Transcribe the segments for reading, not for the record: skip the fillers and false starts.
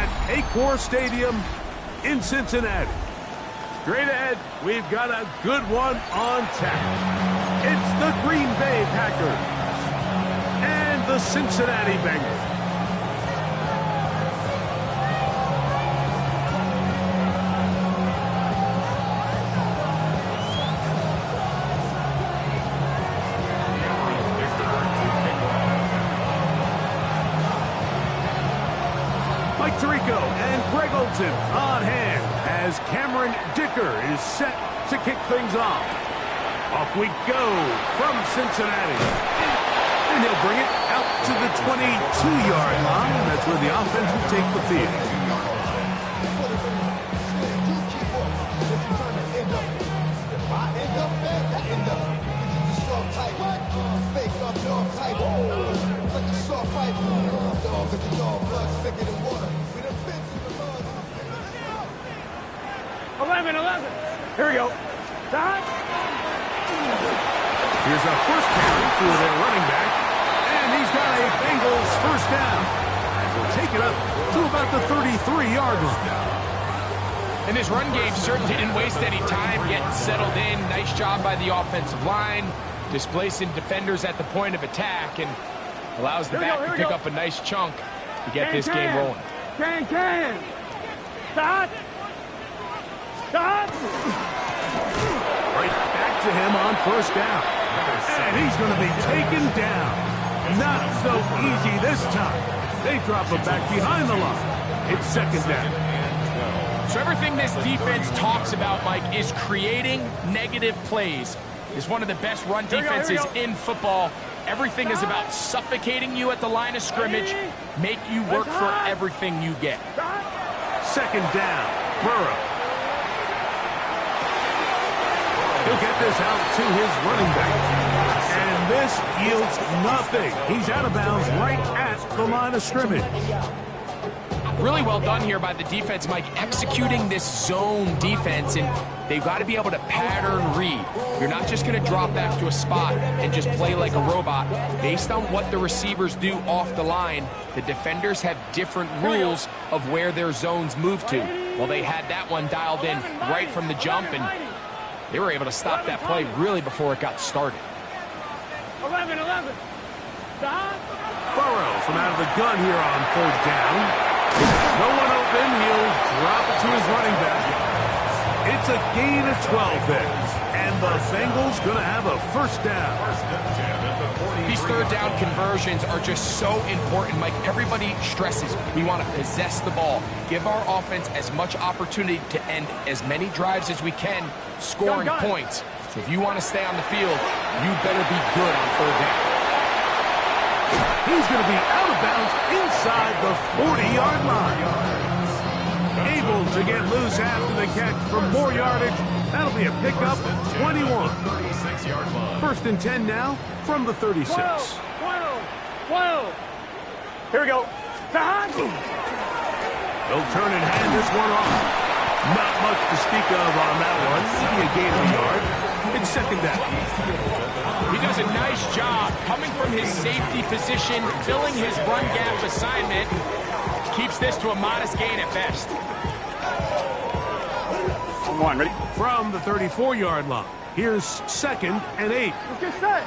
at Paycor Stadium in Cincinnati. Straight ahead, we've got a good one on tap. It's the Green Bay Packers and the Cincinnati Bengals. Mike Tirico and Greg Olsen on hand as Cameron Dicker is set to kick things off. Off we go from Cincinnati. And he'll bring it out to the 22-yard line. That's where the offense will take the field. Here we go. Here's a first carry for their running back, and he's got a Bengals first down. And he'll take it up to about the 33-yard line. And this run game certainly didn't waste any time getting settled in. Nice job by the offensive line, displacing defenders at the point of attack, and allows the back to pick up a nice chunk to get this game rolling. Right back to him on first down. And he's going to be taken down. Not so easy this time. They drop him back behind the line. It's second down. So everything this defense talks about, Mike, is creating negative plays. It's one of the best run defenses in football. Everything is about suffocating you at the line of scrimmage, make you work for everything you get. Second down. Burrow. He'll get this out to his running back. And this yields nothing. He's out of bounds right at the line of scrimmage. Really well done here by the defense, Mike, executing this zone defense, and they've got to be able to pattern read. You're not just going to drop back to a spot and just play like a robot. Based on what the receivers do off the line, the defenders have different rules of where their zones move to. Well, they had that one dialed in right from the jump, and they were able to stop that play really before it got started. 11. Burrow from out of the gun here on third down. No one open. He'll drop it to his running back. It's a gain of 12 there. And the Bengals going to have a first down. These third down conversions are just so important, Mike. Everybody stresses we want to possess the ball, give our offense as much opportunity to end as many drives as we can, scoring points. So if you want to stay on the field, you better be good on third down. He's going to be out of bounds inside the 40-yard line. Able to get loose after the catch for more yardage. That'll be a pickup of 21. First and 10 now from the 36. 12. Here we go. They'll turn and hand this one off. Not much to speak of on that one. Maybe a gain of a yard. It's second down. He does a nice job coming from his safety position, filling his run gap assignment. Keeps this to a modest gain at best. One, ready? From the 34-yard line, here's second and 8. Let's get set.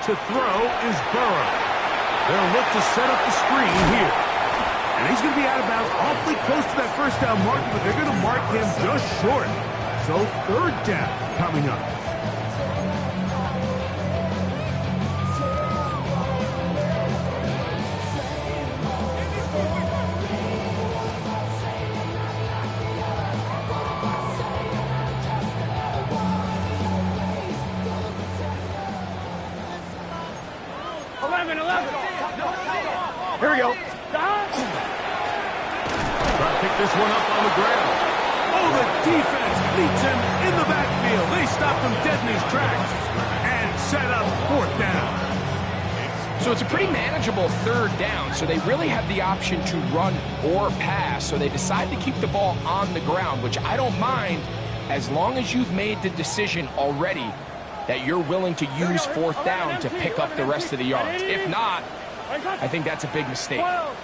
To throw is Burrow. They'll look to set up the screen here. And he's going to be out of bounds awfully close to that first down marker, but they're going to mark him just short. So third down coming up. Here we go. Try to pick this one up on the ground. Oh, the defense beats him in the backfield. They stop him dead in his tracks and set up fourth down. So it's a pretty manageable third down, so they really have the option to run or pass, so they decide to keep the ball on the ground, which I don't mind as long as you've made the decision already that you're willing to use fourth down to pick up the rest of the yards. If not, I think that's a big mistake. 12.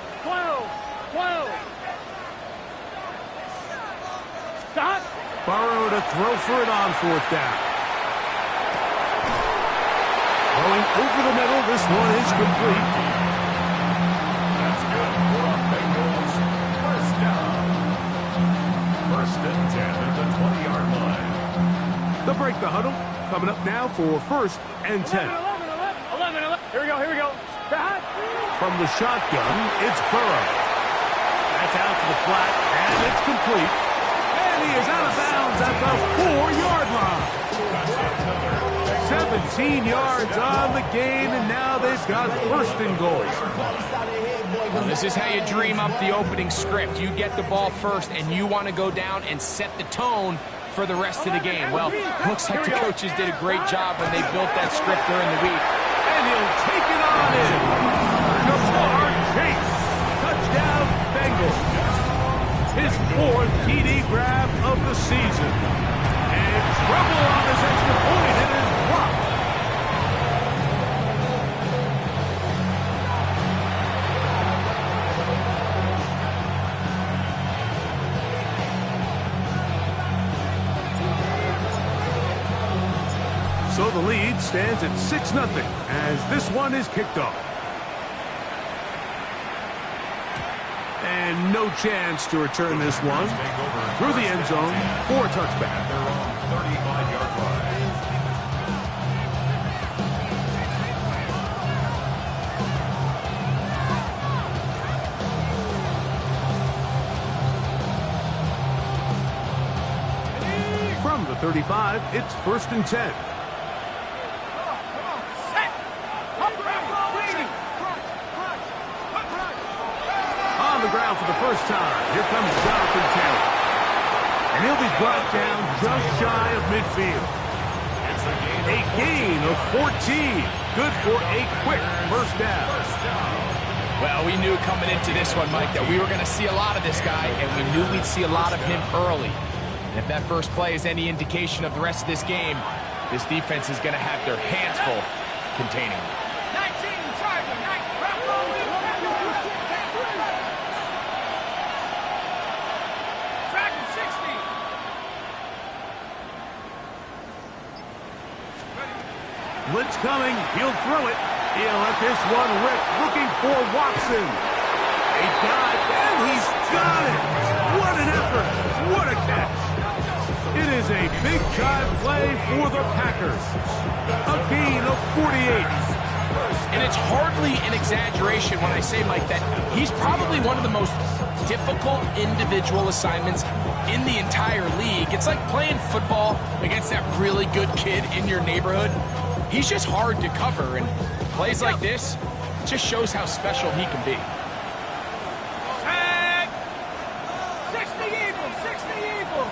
12. Stop. Burrow to throw for it on 4th down. Going over the middle, this one is complete. That's good for a Bengals first down. 1st and 10 at the 20-yard line. They'll break the huddle. Coming up now for 1st and 10. 11. Here we go. Stop. From the shotgun, it's Burrow. That's out to the flat, and it's complete. And he is out of bounds at the 4-yard line. 17 yards on the gain, and now they've got 1st and goal. Well, this is how you dream up the opening script. You get the ball first, and you want to go down and set the tone for the rest of the game. Well, looks like the coaches did a great job when they built that script during the week. And he'll take it on in. Jamar Chase. Touchdown, Bengals. His 4th TD grab of the season. And trouble on his extra point. It is blocked. So the lead stands at 6-0 as this one is kicked off. And no chance to return this one through the end zone for a touchback. They're on 35-yard line. From the 35, it's 1st and 10. On the ground for the first time, here comes Jonathan Taylor. And he'll be brought down just shy of midfield. A gain of 14. Good for a quick first down. Well, we knew coming into this one, Mike, that we were going to see a lot of this guy, and we knew we'd see a lot of him early. And if that first play is any indication of the rest of this game, this defense is going to have their hands full containing him. Blitz coming. He'll throw it. He'll let this one rip. Looking for Watson. A dive, and he's got it. What an effort. What a catch. It is a big-time play for the Packers. A gain of 48. And it's hardly an exaggeration when I say, Mike, that he's probably one of the most difficult individual assignments in the entire league. It's like playing football against that really good kid in your neighborhood. He's just hard to cover, and plays like this just shows how special he can be. 60 Eagles.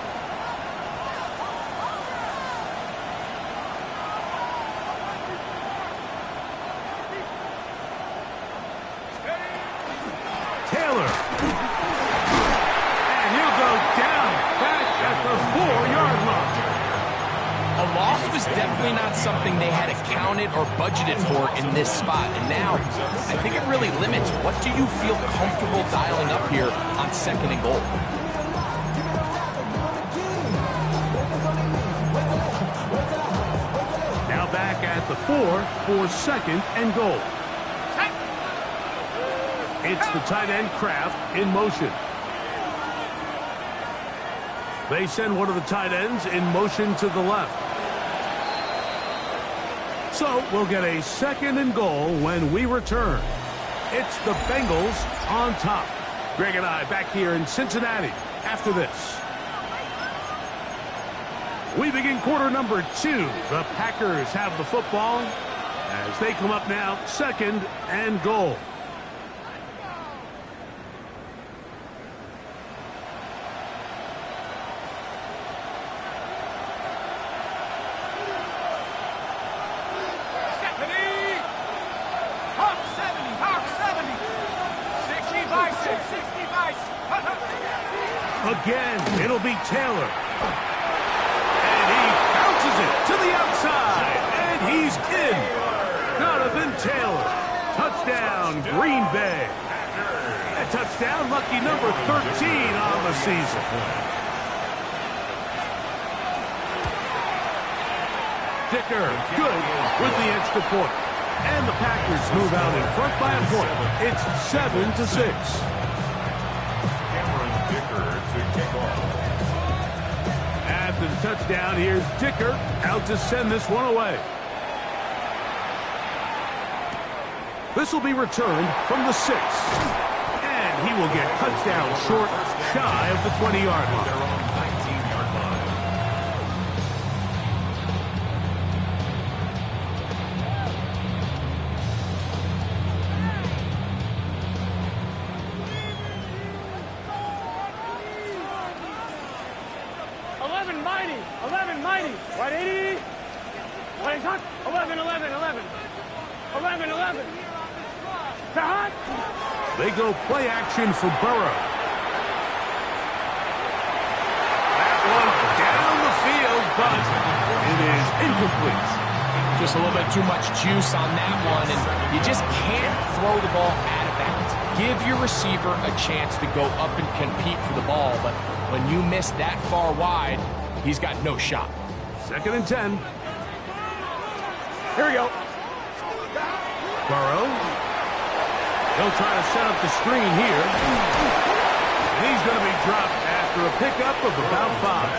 Taylor. And he'll go down back at the 4-yard line. A loss was definitely not something they had accounted or budgeted for in this spot. And now, I think it really limits what do you feel comfortable dialing up here on 2nd and goal. Now back at the 4 for 2nd and goal. It's the tight end Kraft in motion. They send one of the tight ends in motion to the left. So we'll get a 2nd and goal when we return. It's the Bengals on top. Greg and I back here in Cincinnati after this. We begin quarter number 2. The Packers have the football as they come up now 2nd and goal. Again, it'll be Taylor. And he bounces it to the outside. And he's in. Jonathan Taylor. Touchdown, Green Bay. A touchdown. touchdown, lucky number 13 on the season. Dicker, good with the extra point. And the Packers move out in front by a point. It's 7-6. Cameron Dicker to kick off. After the touchdown, here's Dicker out to send this one away. This will be returned from the 6. And he will get touchdown short, shy of the 20-yard line. Their own 19-yard line. Mighty. Right 80. Right hot. 11. 11. Hot. They go play action for Burrow. That one down the field, but it is incomplete. Just a little bit too much juice on that one, and you just can't throw the ball out of bounds. Give your receiver a chance to go up and compete for the ball, but when you miss that far wide, he's got no shot. 2nd and 10. Here we go. Burrow. He'll try to set up the screen here. And he's going to be dropped after a pickup of about 5.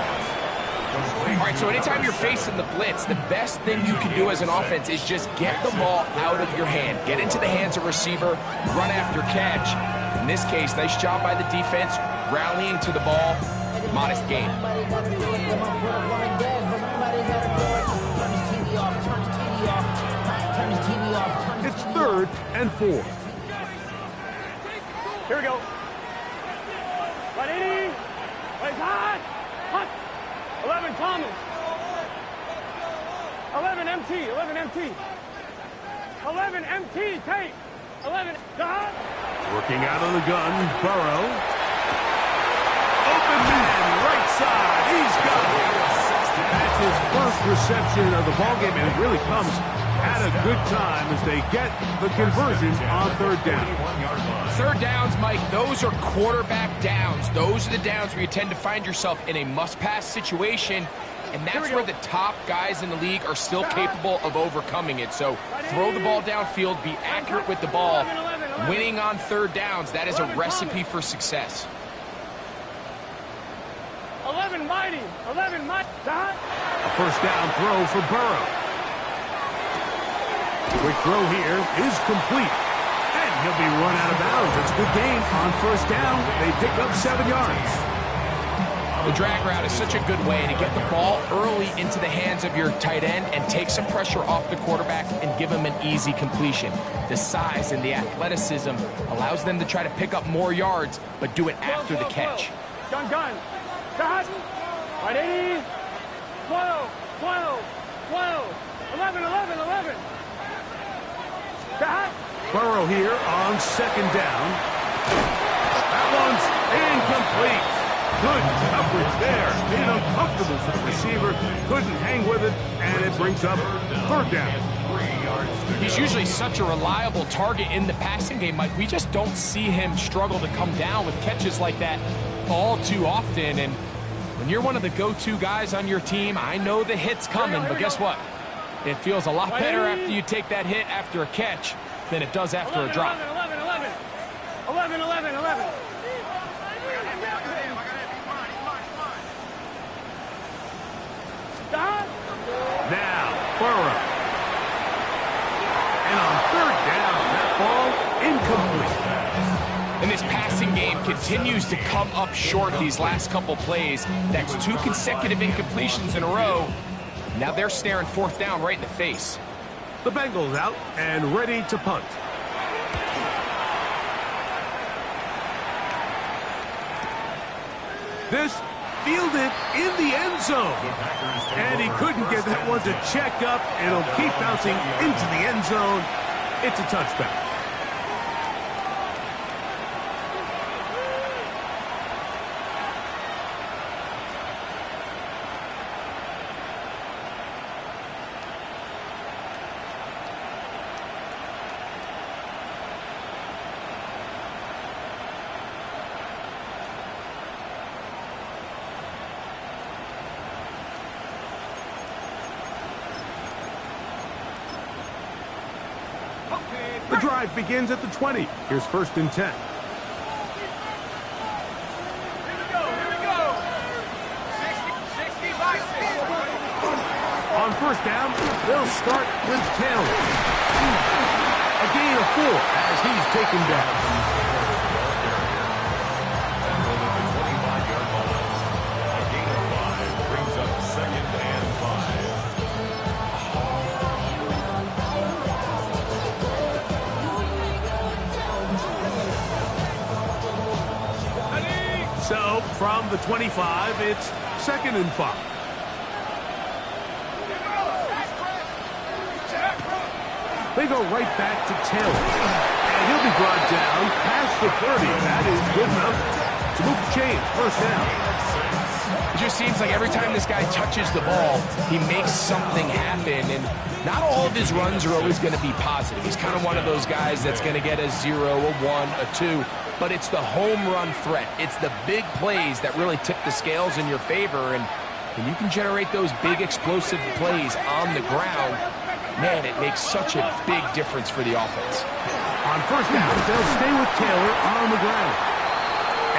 All right, so anytime you're facing the blitz, the best thing you can do as an offense is just get the ball out of your hand. Get into the hands of receiver, run after catch. In this case, nice job by the defense, rallying to the ball. Modest gain. It's 3rd and 4. Here we go. Right 80. Right hot. Hot. 11 Thomas. 11 MT. 11 MT. 11 MT. Tate. 11. Hot. Working out of the gun, Burrow. Open man, right side. He's got it. That's his first reception of the ballgame, and it really comes at a good time as they get the conversion on 3rd down. 3rd downs, Mike, those are quarterback downs. Those are the downs where you tend to find yourself in a must-pass situation, and that's where the top guys in the league are still capable of overcoming it. So throw the ball downfield, be accurate with the ball. Winning on 3rd downs, that is a recipe for success. 11 Mighty. 11 Mighty. A 1st down throw for Burrow. Quick throw here is complete. And he'll be run out of bounds. It's a good gain on 1st down. They pick up 7 yards. The drag route is such a good way to get the ball early into the hands of your tight end and take some pressure off the quarterback and give him an easy completion. The size and the athleticism allows them to try to pick up more yards, but do it after the catch. Gun. Got. Right 80. 12. 11. Got. Burrow here on 2nd down. That one's incomplete. Good coverage there. Made it uncomfortable for the receiver. Couldn't hang with it, and it brings up 3rd down. He's usually such a reliable target in the passing game, Mike. We just don't see him struggle to come down with catches like that all too often. And when you're one of the go-to guys on your team, I know the hit's coming, but guess what? It feels a lot better after you take that hit after a catch than it does after a drop. 11. Now, Burrow. And on 3rd down, that ball incomplete. And this passing game continues to come up short these last couple plays. That's 2 consecutive incompletions in a row. Now they're staring 4th down right in the face. The Bengals out and ready to punt. This fielded in the end zone. And he couldn't get that one to check up. It'll keep bouncing into the end zone. It's a touchback. drive begins at the 20. Here's 1st and 10. On 1st down, they'll start with Taylor. A gain of 4 as he's taken down. And within the 25-yard line, a gain of 5 brings up 2nd and 5. So, from the 25, it's 2nd and 5. They go right back to Taylor. And he'll be brought down past the 30. That is good enough to move the chains. 1st down. It just seems like every time this guy touches the ball, he makes something happen. And not all of his runs are always going to be positive. He's kind of one of those guys that's going to get a 0, a 1, a 2. But it's the home run threat. It's the big plays that really tip the scales in your favor. And when you can generate those big explosive plays on the ground, man, it makes such a big difference for the offense. On 1st down, they'll stay with Taylor on the ground.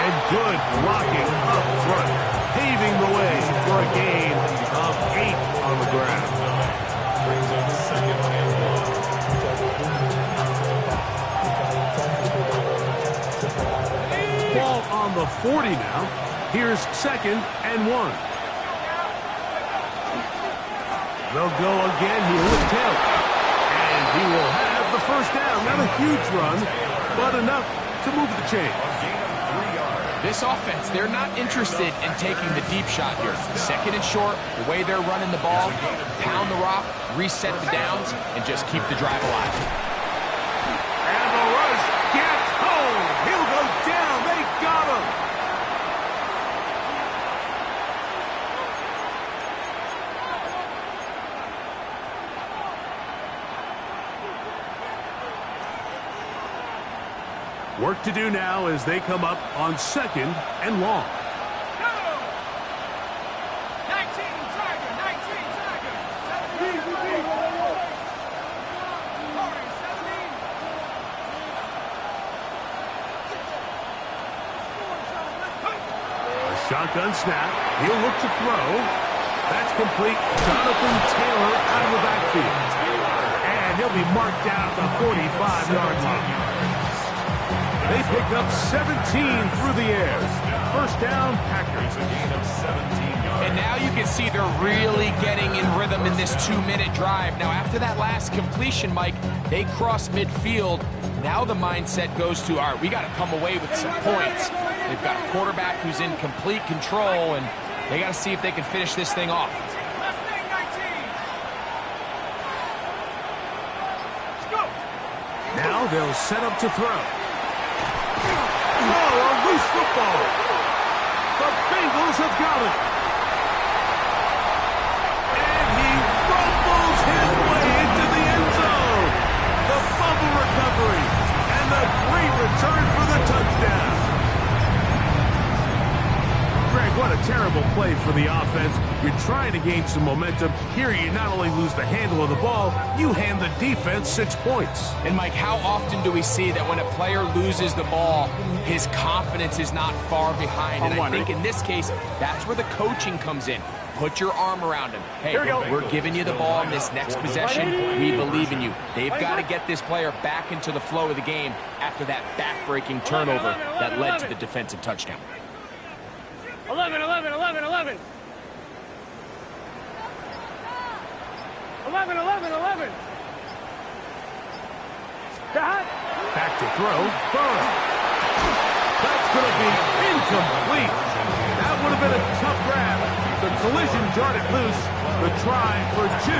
And good blocking up front, paving the way for a gain of 8 on the ground. Brings up 2nd and 1. Ball on the 40 now. Here's 2nd and 1. They'll go again here with Taylor. And he will have the 1st down. Not a huge run, but enough to move the chain. This offense, they're not interested in taking the deep shot here. 2nd and short, the way they're running the ball, pound the rock, reset the downs, and just keep the drive alive. And the rush gets home. He'll go down. They got him. Work to do now as they come up on 2nd and long. 19, Tiger, 19, Tiger. 17. A shotgun snap. He'll look to throw. That's complete. Jonathan Taylor out of the backfield. And he'll be marked down at the 45-yard line. They pick up 17 through the air. 1st down, Packers. A gain of 17 yards. And now you can see they're really getting in rhythm in this 2-minute drive. Now, after that last completion, Mike, they cross midfield. Now the mindset goes to, all right, we got to come away with some points. They've got a quarterback who's in complete control, and they got to see if they can finish this thing off. Now they'll set up to throw. Oh, a loose football. The Bengals have got it. And he rumbles his way into the end zone. The fumble recovery and the great return for the touchdown. Greg, what a terrible play for the offense. You're trying to gain some momentum. Here you not only lose the handle of the ball, you hand the defense 6 points. And, Mike, how often do we see that when a player loses the ball, his confidence is not far behind? And I think in this case, that's where the coaching comes in. Put your arm around him. Hey, we're giving you the ball in this next possession. We believe in you. They've got to get this player back into the flow of the game after that back-breaking turnover that led to the defensive touchdown. 11, 11, 11, 11. 11, 11, 11. Back to throw. Burrow. That's going to be incomplete. That would have been a tough grab. The collision jarred it loose. The try for 2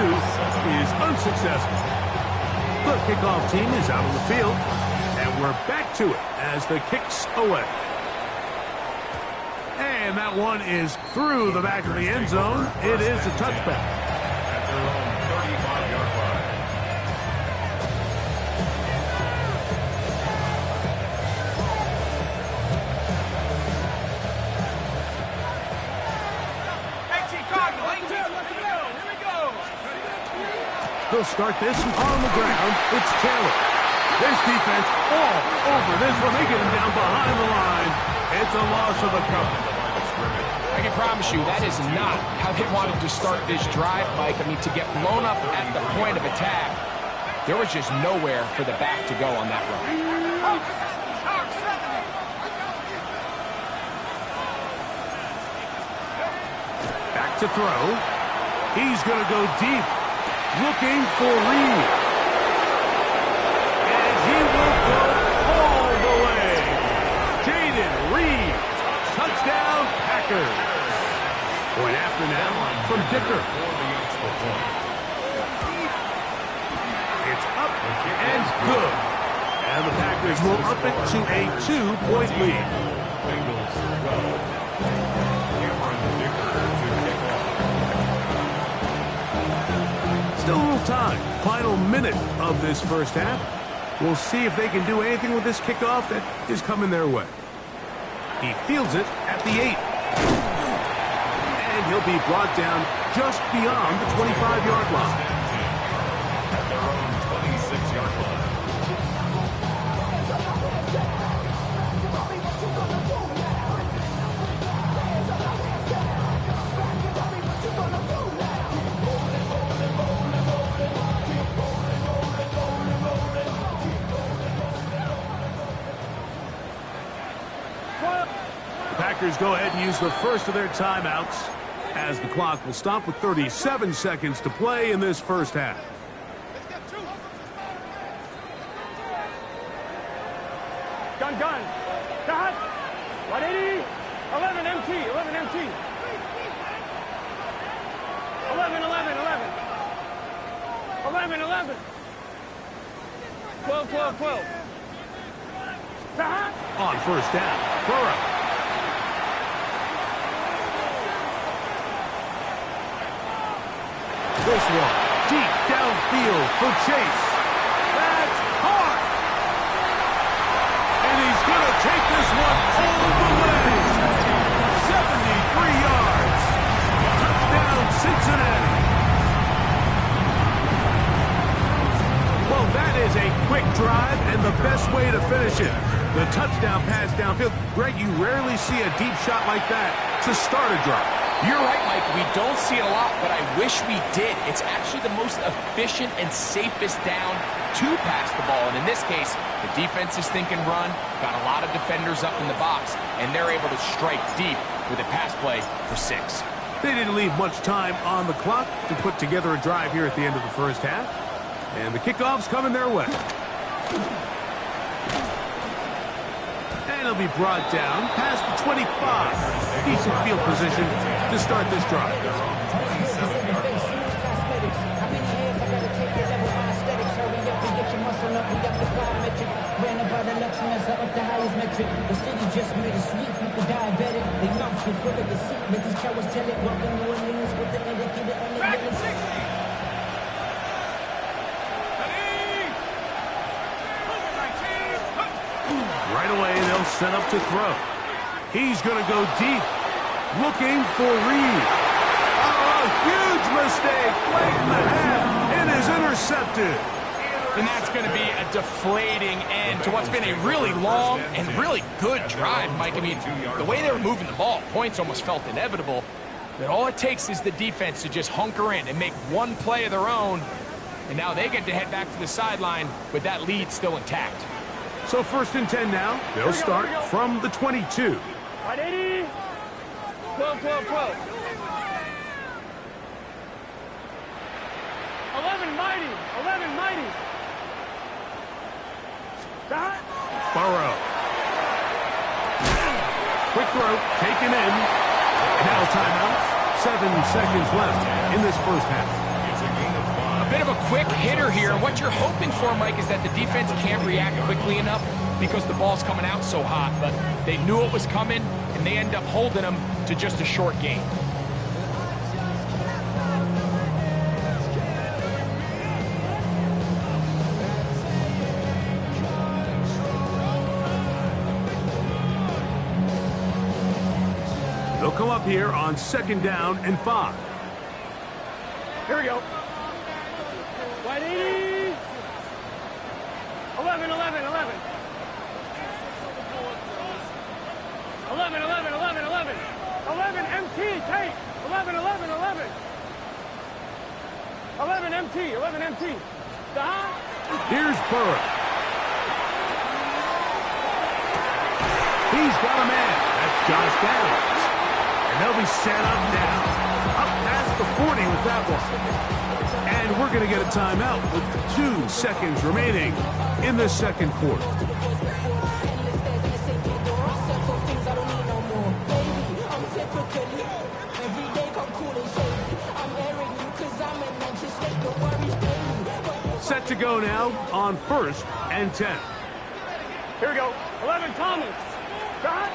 is unsuccessful. The kickoff team is out on the field. And we're back to it as the kick's away. And that one is through the back of the end zone. It is a touchback. At their own 35-yard line. They'll start this on the ground. It's Taylor. This defense all over this one. They get him down behind the line. It's a loss of a couple. I can promise you that is not how they wanted to start this drive, Mike. I mean, to get blown up at the point of attack, there was just nowhere for the back to go on that run. Back to throw. He's going to go deep, looking for Reed. And he will go all the way. Jaden Reed, touchdown Packers. Point after now from Dicker. It's up and good. And the Packers will up it to a 2-point lead. Bengals 12. Cameron Dicker to kick off. Still a little time. Final minute of this first half. We'll see if they can do anything with this kickoff that is coming their way. He fields it at the 8. And he'll be brought down just beyond the 25-yard line. At their own 26-yard line. Packers go ahead and use the first of their timeouts as the clock will stop with 37 seconds to play in this first half. Gun. Got. 180. 11 MT. 11 MT. 11. 12. Got. On first down, Burrow. This one, deep downfield for Chase. That's hard. And he's going to take this one all the way. 73 yards. Touchdown, Cincinnati. Well, that is a quick drive and the best way to finish it. The touchdown pass downfield. Greg, you rarely see a deep shot like that to start a drive. You're right, Mike. We don't see it a lot, but I wish we did. It's actually the most efficient and safest down to pass the ball. And in this case, the defense is thinking run, got a lot of defenders up in the box, and they're able to strike deep with a pass play for 6. They didn't leave much time on the clock to put together a drive here at the end of the first half. And the kickoff's coming their way. And he'll be brought down past the 25. Decent field position to start this drive. Right away, they'll set up to throw. He's going to go deep, looking for Reed. Oh, a huge mistake late in the half. It is intercepted. And that's going to be a deflating end to what's been a really long and really good drive, Mike. I mean, the way they were moving the ball, points almost felt inevitable. But all it takes is the defense to just hunker in and make one play of their own. And now they get to head back to the sideline with that lead still intact. So 1st and 10 now. They'll start from the 22. 180. 12. 11 mighty. Got. Burrow. Quick throw, taken in. Now timeout. 7 seconds left in this first half. A bit of a quick hitter here. And what you're hoping for, Mike, is that the defense can't react quickly enough because the ball's coming out so hot. But they knew it was coming, and they end up holding them to just a short gain. They'll come up here on 2nd down and 5. Here we go. 180. 11, 11, 11. 11, 11, 11, 11. 11 MT, Tate. 11, 11, 11. 11 MT, 11 MT. Stop. Here's Burrow. He's got a man. That's Josh Downs. And they'll be set up now. Up past the 40 with that one. And we're going to get a timeout with 2 seconds remaining in the second quarter. Set to go now on 1st and 10. Here we go. 11 Thomas. Stop.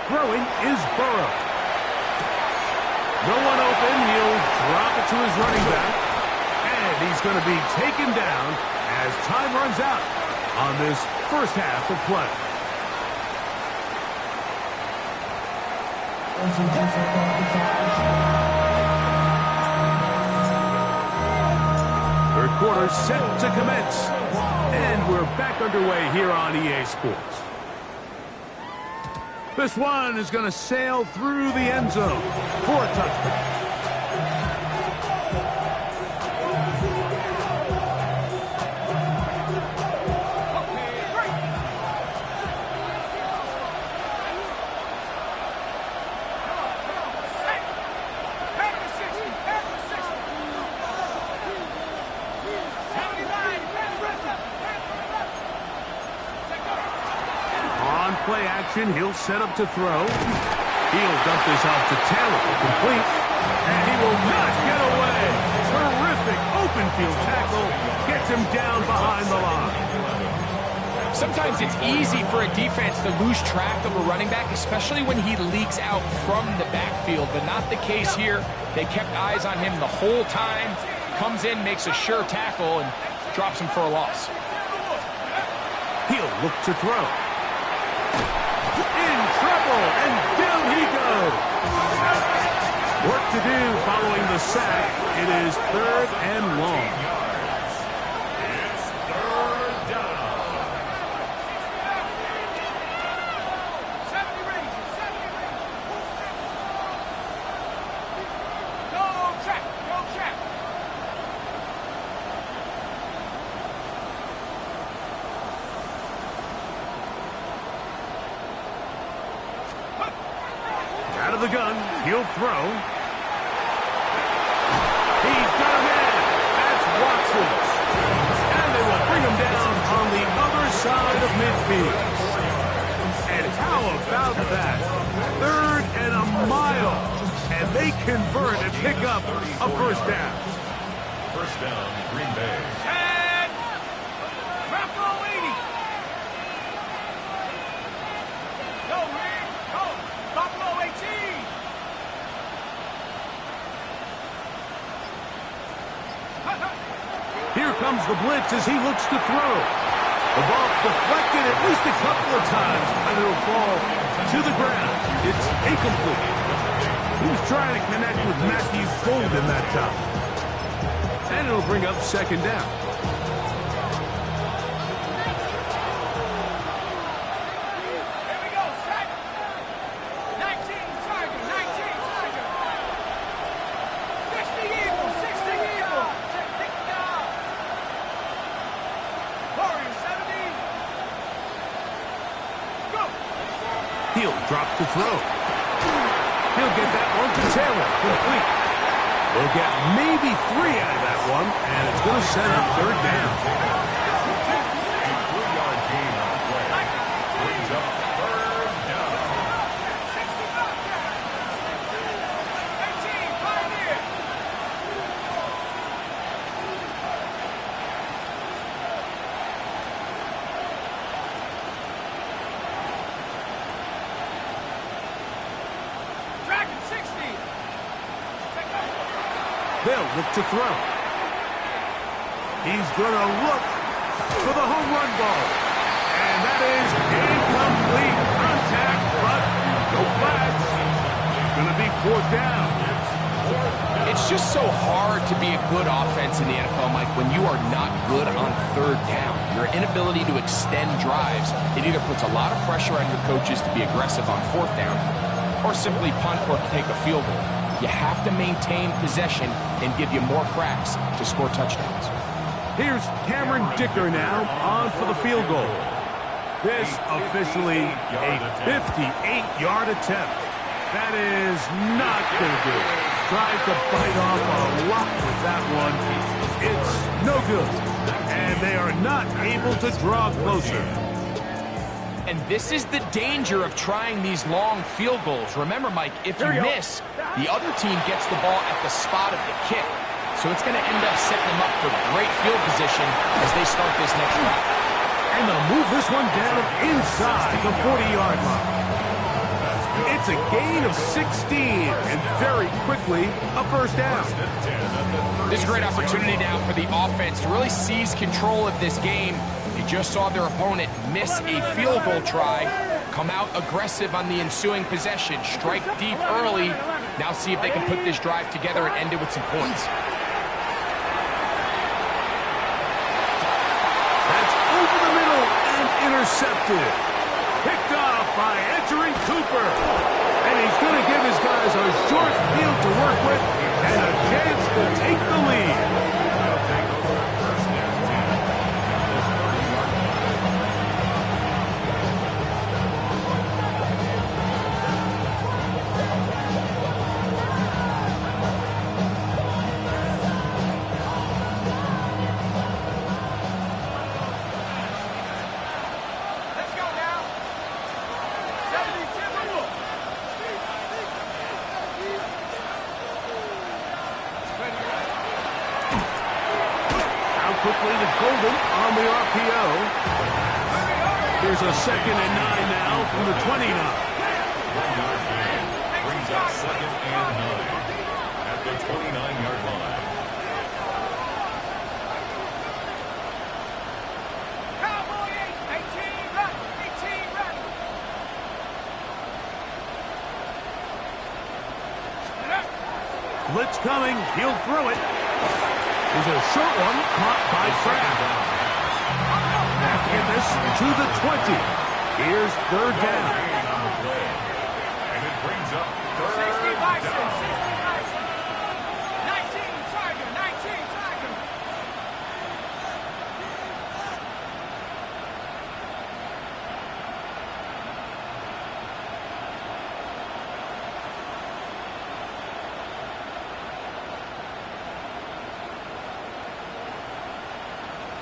Throwing is Burrow. No one open. He'll drop it to his running back. And he's going to be taken down as time runs out on this first half of play. Third quarter set to commence. And we're back underway here on EA Sports. This one is going to sail through the end zone for a touchdown. Play action, he'll set up to throw. He'll dump this off to Taylor, complete, and he will not get away. Terrific open field tackle, gets him down behind the line. Sometimes it's easy for a defense to lose track of a running back, especially when he leaks out from the backfield, but not the case here. They kept eyes on him the whole time, comes in, makes a sure tackle, and drops him for a loss. He'll look to throw. In trouble, and down he goes. Work to do following the sack. It is 3rd and long. It's 3rd down. 70 range, 70 range. Go track, go track. Out of the gun, he'll throw. He's got a man. That's Watson. And they will bring him down on the other side of midfield. And how about that? 3rd and a mile. And they convert and pick up a first down. First down, Green Bay. And Buffalo 80. Go, Rick. Go. Buffalo 18. Here comes the blitz as he looks to throw. The ball deflected at least a couple of times, and it'll fall to the ground. It's incomplete. He was trying to connect with Matthew Golden that time. And it'll bring up 2nd down. Here we go, set. 19, Tiger, 19, Tiger. 60 Eagle, 60 Eagle. Pick it up. Warrior 70. Go. He'll drop to throw. He'll get that one to Taylor, complete. We'll get maybe 3 out of that one, and it's going to set up 3rd down. A 3-yard gain on the play. Brings up 3rd down. 18, Pioneer. Dragon 60. They'll look to throw. He's going to look for the home run ball. And that is incomplete. Contact, but no flags. It's going to be 4th down. It's It's just so hard to be a good offense in the NFL, Mike, when you are not good on third down. Your inability to extend drives, it either puts a lot of pressure on your coaches to be aggressive on fourth down or simply punt or take a field goal. You have to maintain possession and give you more cracks to score touchdowns. Here's Cameron Dicker now on for the field goal. This officially a 58-yard attempt. That is not going to do it. Tried to bite off a lot with that one. It's no good. And they are not able to draw closer. And this is the danger of trying these long field goals. Remember, Mike, if you miss, the other team gets the ball at the spot of the kick. So it's going to end up setting them up for great field position as they start this next drive. And they'll move this one down inside the 40-yard line. It's a gain of 16, and very quickly, a first down. This is a great opportunity now for the offense to really seize control of this game. They just saw their opponent miss a field goal try, come out aggressive on the ensuing possession, strike deep early. Now see if they can put this drive together and end it with some points. That's over the middle and intercepted. Picked off by Edgerrin Cooper. And he's going to give his guys a short field to work with and a chance to take the lead. Quickly to Golden on the RPO. Here's a 2nd and 9 now from the 29. 1-yard gain brings up 2nd and 9 at the 29-yard line. Cowboy 18, run, 18, run. Blitz coming. He'll throw it. Is a short one caught by Kraft. Get this to the 20. Here's third down. And it brings up 60 third Bison, down. 60 Bison. 19 Tiger, 19 Tiger.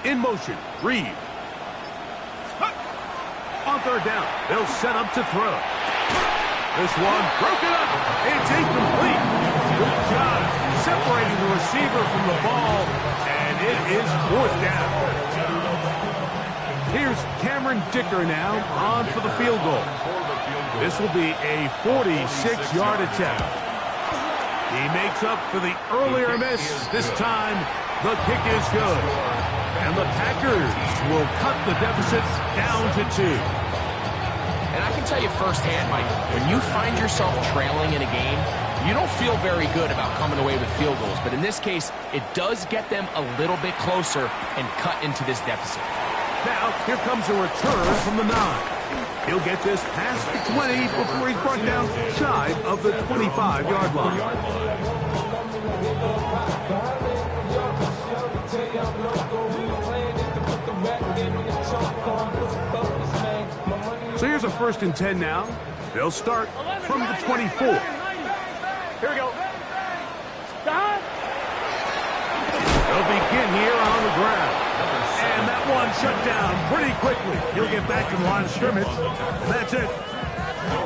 In motion, Reed. On third down, they'll set up to throw. This one broken up. It's incomplete. Good job separating the receiver from the ball, and it is fourth down. Here's Cameron Dicker now on for the field goal. This will be a 46-yard attempt. He makes up for the earlier miss. This time, the kick is good. And the Packers will cut the deficit down to 2. And I can tell you firsthand, Mike, when you find yourself trailing in a game, you don't feel very good about coming away with field goals. But in this case, it does get them a little bit closer and cut into this deficit. Now, here comes a return from the 9. He'll get this past the 20 before he's brought down shy of the 25-yard line. So here's a 1st and 10 now. They'll start from the 24. Here we go. Don. They'll begin here on the ground. And that one shut down pretty quickly. He'll get back to the line of scrimmage. And that's it.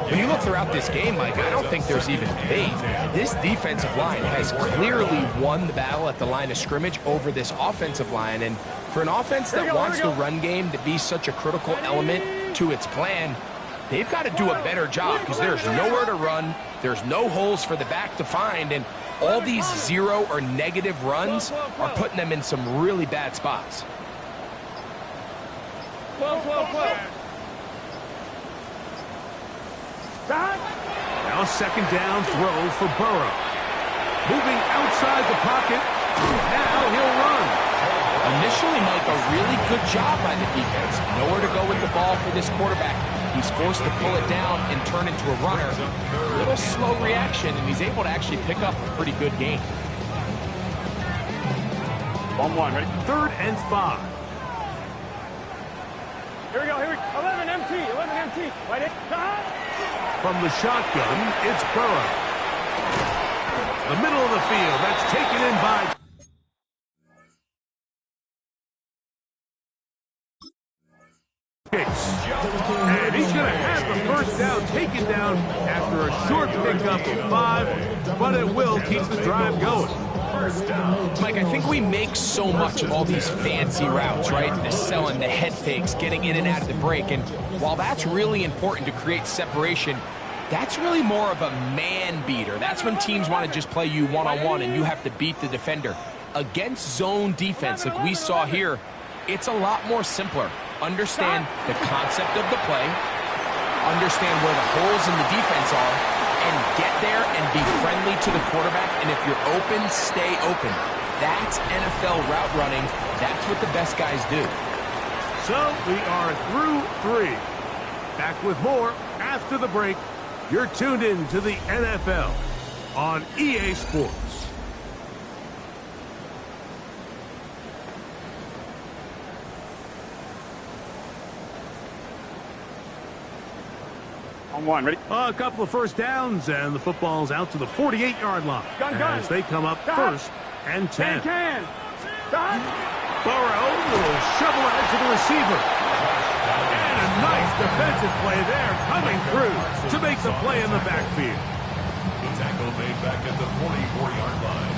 When you look throughout this game, Mike, I don't think there's even debate. This defensive line has clearly won the battle at the line of scrimmage over this offensive line. And for an offense that wants the run game to be such a critical element to its plan, they've got to do a better job because there's nowhere to run. There's no holes for the back to find. And all these 0 or negative runs are putting them in some really bad spots. Now 2nd down throw for Burrow. Moving outside the pocket. Now he'll run. Initially, Mike, a really good job by the defense. Nowhere to go with the ball for this quarterback. He's forced to pull it down and turn into a runner. A little slow reaction, and he's able to actually pick up a pretty good game. 1-1, ready? 3rd and 5. Here we go, 11 MT. Right in. From the shotgun, it's Burrow. The middle of the field, that's taken in by and he's going to have the first down taken down after a short pickup of 5, but it will keep the drive going. Mike, I think we make so much of all these fancy routes, right? The selling, the head fakes, getting in and out of the break. And while that's really important to create separation, that's really more of a man beater. That's when teams want to just play you one-on-one and you have to beat the defender. Against zone defense like we saw here, it's a lot more simpler. Understand the concept of the play, understand where the holes in the defense are, and get there and be friendly to the quarterback. And if you're open, stay open. That's NFL route running. That's what the best guys do. So we are through 3. Back with more after the break. You're tuned in to the NFL on EA Sports. On 1, ready? A couple of first downs, and the football's out to the 48-yard line. Gun. As they come up 1st and 10. Burrow will shovel it to the receiver. And a nice defensive play there coming through to make the play in the backfield. The tackle made back at the 44-yard line.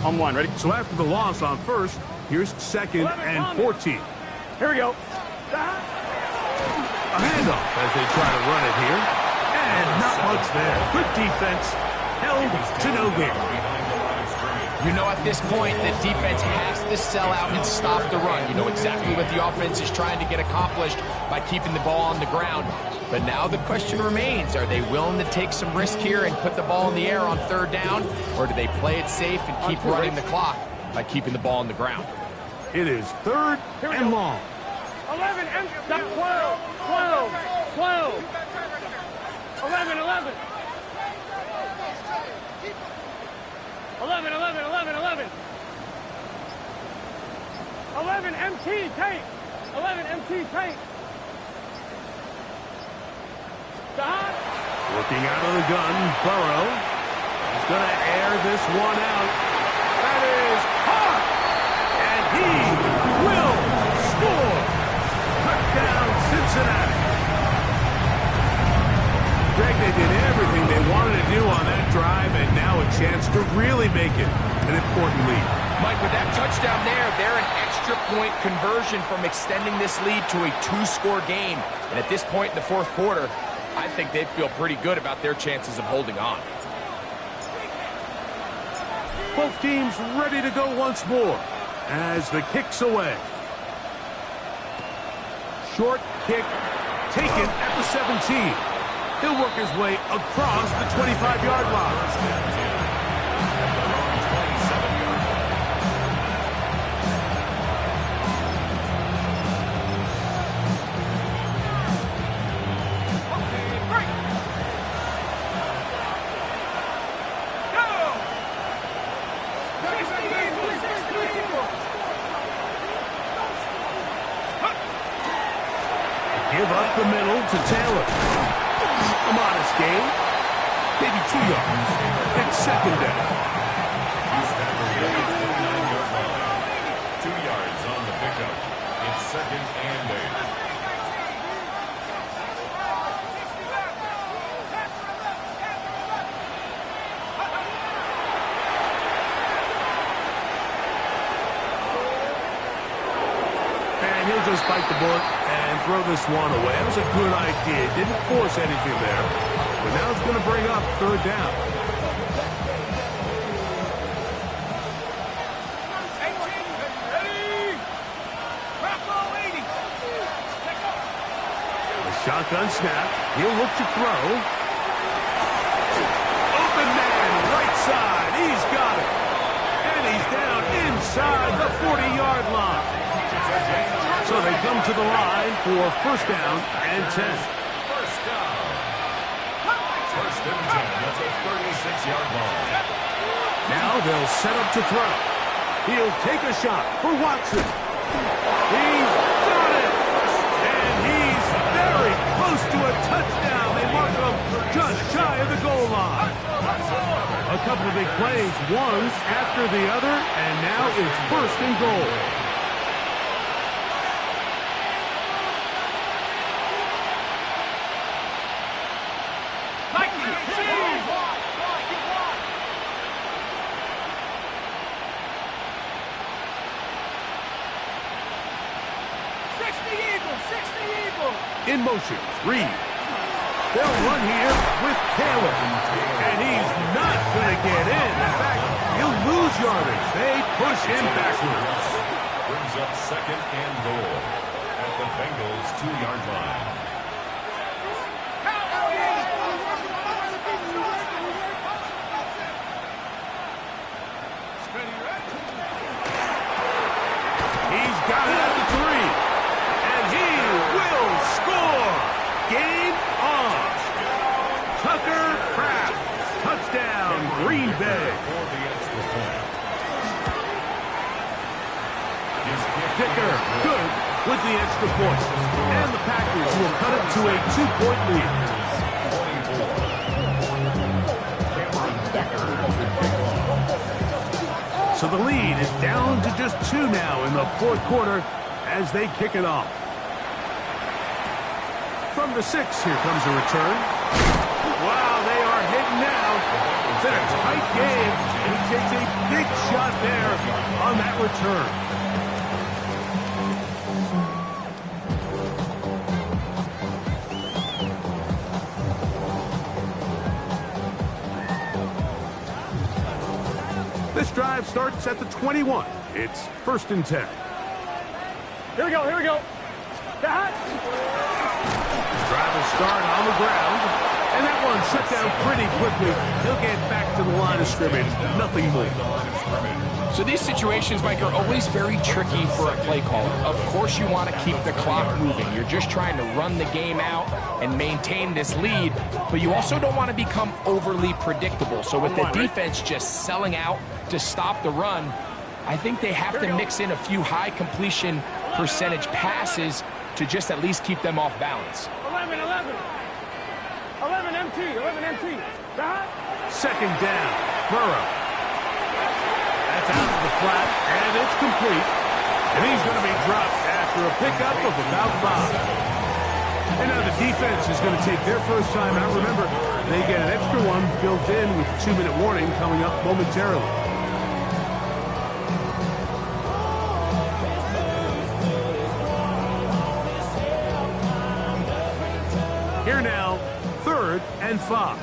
On 1, ready? So after the loss on 1st, here's 2nd and 14. Here we go. A handoff as they try to run it here. And not much there. Good defense. Held to no gain. You know, at this point, the defense has to sell out and stop the run. You know exactly what the offense is trying to get accomplished by keeping the ball on the ground. But now the question remains, are they willing to take some risk here and put the ball in the air on 3rd down? Or do they play it safe and keep running the clock by keeping the ball on the ground? It is 3rd and long. 11, 12. 11. 11 MT, tape. 11 MT, tape. Looking out of the gun, Burrow is going to air this one out. That is hot! And he will score! Touchdown, Cincinnati. Greg, they did everything they wanted to do on that drive, and now a chance to really make it an important lead. Mike, with that touchdown there, they're an extra point conversion from extending this lead to a 2-score game. And at this point in the 4th quarter, I think they'd feel pretty good about their chances of holding on. Both teams ready to go once more as the kick's away. Short kick taken at the 17. He'll work his way across the 25-yard line. Give up the middle to Taylor. A modest gain. Maybe 2 yards. It's 2nd down. 2 yards on the pickup. It's 2nd and 8. And he'll just bite the bullet and throw this one away. That was a good idea. Didn't force anything there. But now it's going to bring up 3rd down. Shotgun snap. He'll look to throw. Open man, right side. He's got it. And he's down inside the 40-yard line. So they come to the line for first down and 10. First down. First and 10 at the 36-yard line. Now they'll set up to throw. He'll take a shot for Watson. He's got it. And he's very close to a touchdown. They mark him just shy of the goal line. A couple of big plays, one after the other, and now it's first and goal. In motion, Reed. They'll run here with Taylor. And he's not going to get in. In fact, he'll lose yardage. They push him backwards. Brings up second and goal at the Bengals' 2-yard line. He's got it at the 3. And he will score. Game on. Tucker Kraft. Touchdown, Green Bay. For the extra point. Dicker, good with the extra point. And the Packers will cut it to a 2-point lead. 24. Cameron Dicker to kick off. So the lead is down to just 2 now in the fourth quarter as they kick it off. From the 6, here comes a return. Wow, they are hitting now. It's been a tight game, and he takes a big shot there on that return. This drive starts at the 21. It's first and 10. Here we go, here we go. That. Drive will start on the ground, and that one shut down pretty quickly. He'll get back to the line of scrimmage, nothing more. So these situations, Mike, are always very tricky for a play caller. Of course you want to keep the clock moving. You're just trying to run the game out and maintain this lead, but you also don't want to become overly predictable. So with the defense just selling out to stop the run, I think they have to mix in a few high completion percentage passes to just at least keep them off balance. 11 MT. Second down, Burrow. That's out to the flat, and it's complete. And he's going to be dropped after a pickup of about 5. And now the defense is going to take their first time out. Remember, they get an extra one built in with a 2-minute warning coming up momentarily. Here now, third and 5.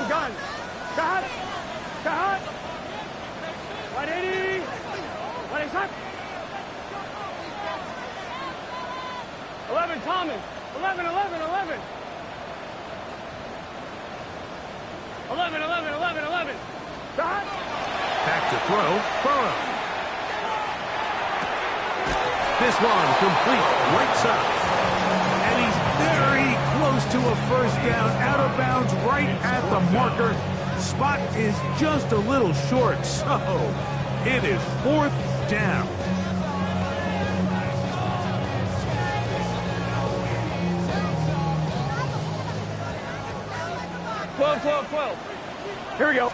Gun. Cut. 180. 180. 11, Thomas. 11. 11. Cut. Back to throw, Burrow. This one complete, right side. And he's very close to a first down, out of bounds, right at the marker. Spot is just a little short, so it is fourth down. Twelve. Here we go.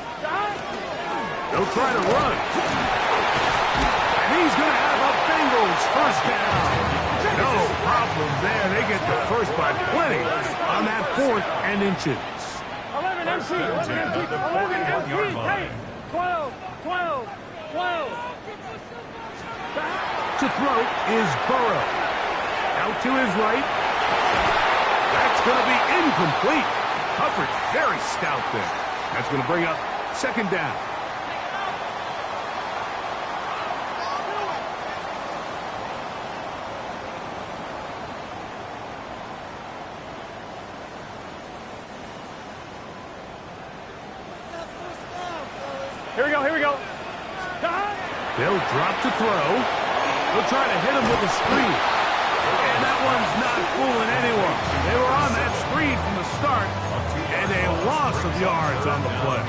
They'll try to run. And he's going to have a Bengals first down. No problem there. They get the first by plenty on that 4th and inches. 11 MC. 12. To throw is Burrow. Out to his right. That's going to be incomplete. Coverage very stout there. That's going to bring up second down. Here we go, here we go. They'll drop to throw. They'll try to hit him with a screen. And that one's not fooling anyone. They were on that screen from the start, and a loss of yards on the play.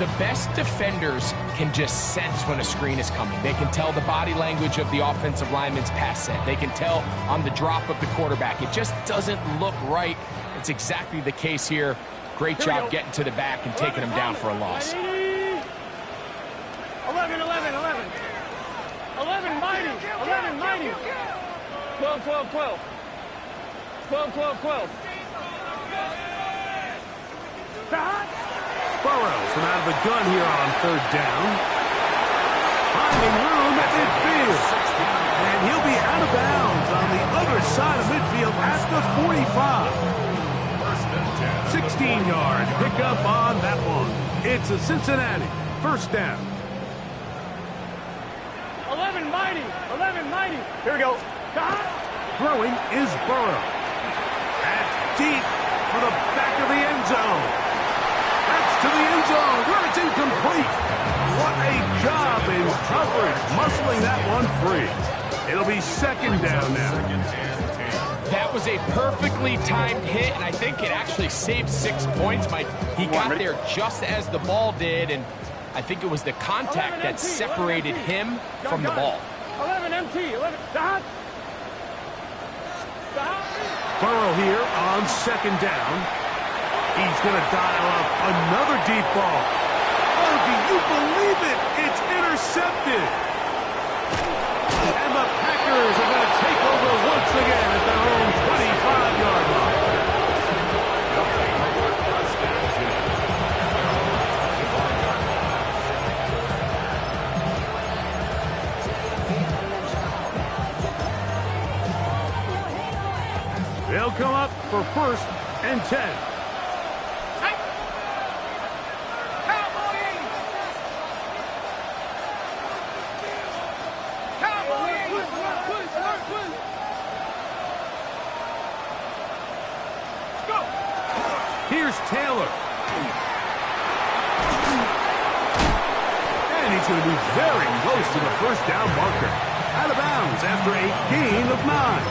The best defenders can just sense when a screen is coming. They can tell the body language of the offensive lineman's pass set. They can tell on the drop of the quarterback. It just doesn't look right. It's exactly the case here. Great job getting to the back and taking him down for a loss. 11, 11, 11. 11, mighty. 11, mighty. 12, 12, 12. 12, 12, 12. Burrows from out of the gun here on third down. Finding room at midfield. And he'll be out of bounds on the other side of midfield at the 45. 16-yard pickup on that one. It's a Cincinnati first down. 11, mighty. 11, mighty. Here we go. Throwing is Burrow. That's deep for the back of the end zone. That's to the end zone where it's incomplete. What a job in coverage, muscling that one free. It'll be second down now. That was a perfectly timed hit, and I think it actually saved 6 points, Mike. He got there just as the ball did, and I think it was the contact that separated him from the ball. 11 MT. 11. Burrow here on second down. He's going to dial up another deep ball. Oh, do you believe it? It's intercepted. And the Packers are going to take over once again at their own 25-yard line. They'll come up for first and 10. Here's Taylor. And he's going to be very close to the first down marker. Out of bounds after a gain of 9.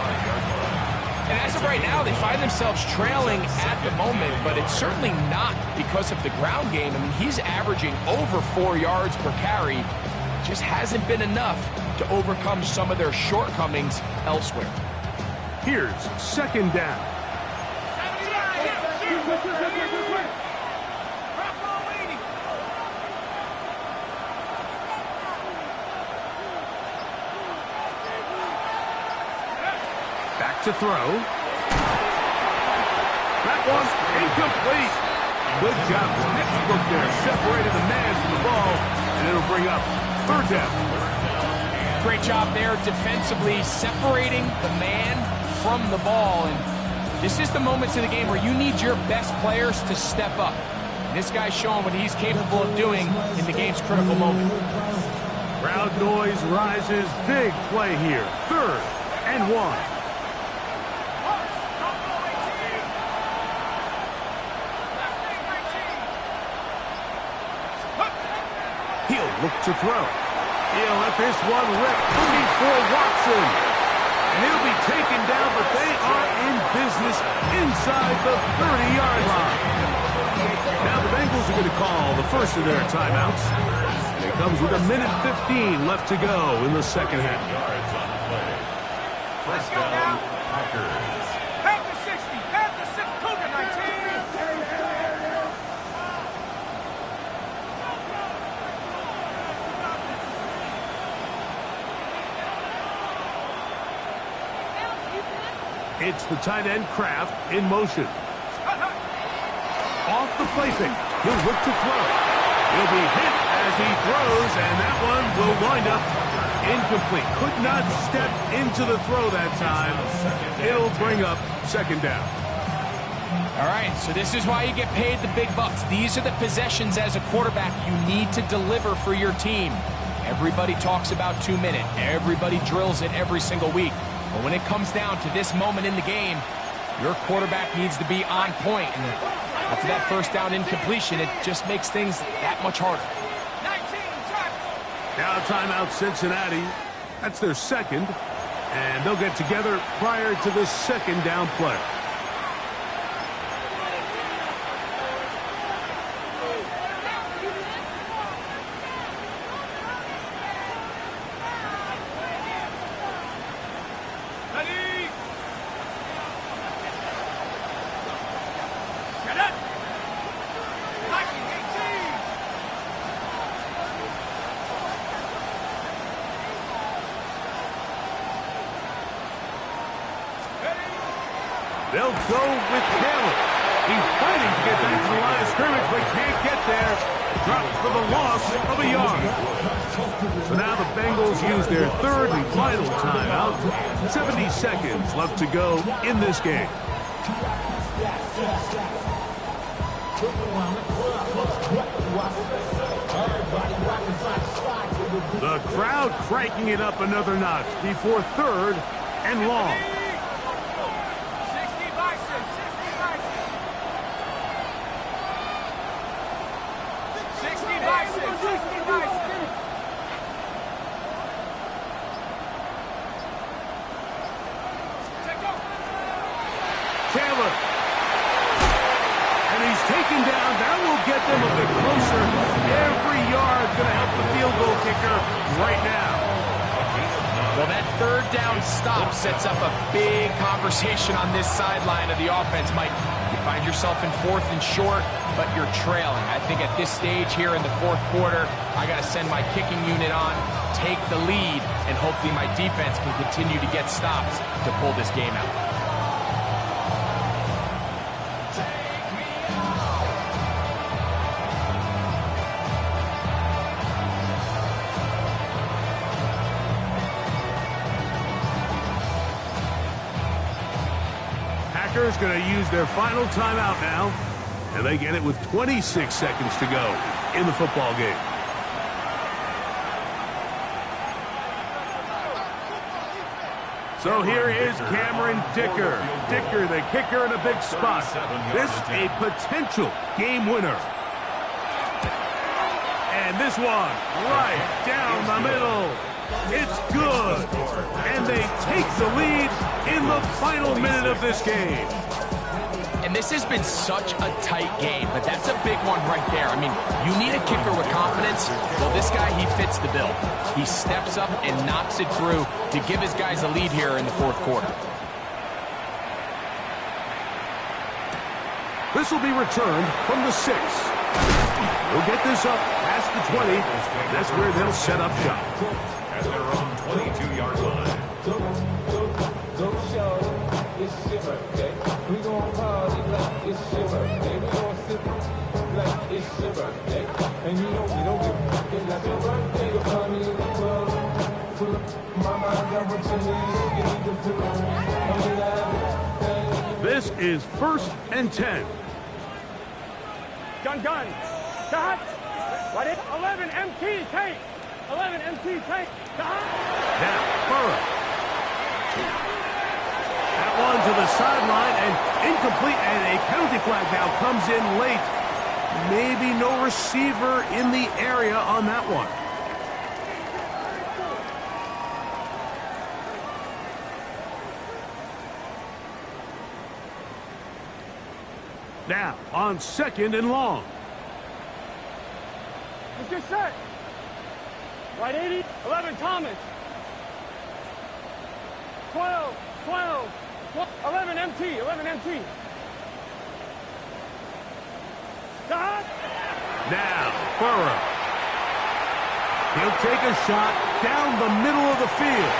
And as of right now, they find themselves trailing at the moment, but it's certainly not because of the ground game. I mean, he's averaging over 4 yards per carry. Just hasn't been enough to overcome some of their shortcomings elsewhere. Here's second down. Back to throw. That one's incomplete. Good job. Textbook there. Separated the man from the ball, and it'll bring up third down. Great job there defensively, separating the man from the ball. And this is the moments of the game where you need your best players to step up. And this guy's showing what he's capable of doing in the game's critical moment. Crowd noise rises. Big play here. Third and 1. Look to throw. He'll let this one rip. Looking for Watson. And he'll be taken down, but they are in business inside the 30-yard line. Now the Bengals are going to call the first of their timeouts. And it comes with 1:15 left to go in the second half. First down, Packers. Back to 60. Back to 6. Cougar 19. It's the tight end Kraft in motion. Off the play fake. He'll look to throw. He'll be hit as he throws, and that one will wind up incomplete. Could not step into the throw that time. It'll bring up second down. All right, so this is why you get paid the big bucks. These are the possessions as a quarterback you need to deliver for your team. Everybody talks about 2 minute. Everybody drills it every single week. But when it comes down to this moment in the game, your quarterback needs to be on point. And After that first down incompletion, it just makes things that much harder. Now timeout Cincinnati. That's their second. And they'll get together prior to the second down play. They'll go with Taylor. He's fighting to get back to the line of scrimmage, but can't get there. Dropped for the loss of a yard. So now the Bengals use their third and final timeout. 70 seconds left to go in this game. The crowd cranking it up another notch before third and long. 60 bikes. Taylor. And he's taken down. That will get them a bit closer. Every yard going to help the field goal kicker right now. Well, that third down stop sets up a big conversation on this sideline of the offense, Mike. You find yourself in fourth and short, but you're trailing. I think at this stage here in the fourth quarter, I got to send my kicking unit on, take the lead, and hopefully my defense can continue to get stops to pull this game out. Packers going to use their final timeout now, and they get it with 26 seconds to go in the football game. So here is Cameron Dicker. Dicker, the kicker, in a big spot. This a potential game winner. And this one right down the middle. It's good. And they take the lead in the final minute of this game. And this has been such a tight game, but that's a big one right there. I mean, you need a kicker with confidence. Well, this guy, he fits the bill. He steps up and knocks it through to give his guys a lead here in the fourth quarter. This will be returned from the 6. We'll get this up past the 20. That's where they'll set up shop. At their own 22-yard line. We gon' party like it's your birthday. We gon' sip like it's your birthday. And you know we don't give it like your birthday. You're party in the club. Full of mama, I got what you need. You need to fill up. This is 1st and 10. Gun. Dot. What is 11 MT tank? 11 MT tank. Dot. Now, Burrow. That one to the sideline and incomplete, and a penalty flag now comes in late. Maybe no receiver in the area on that one. Now, on 2nd and long. Let's get set. Right 80. 11 Thomas. 12. 11 MT. Dot. Now, Burrow. He'll take a shot down the middle of the field.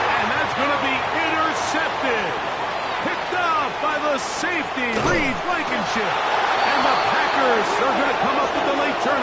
And that's going to be intercepted. Picked off by the safety, Reed Blankenship. And the Packers are going to come up with the late turnover.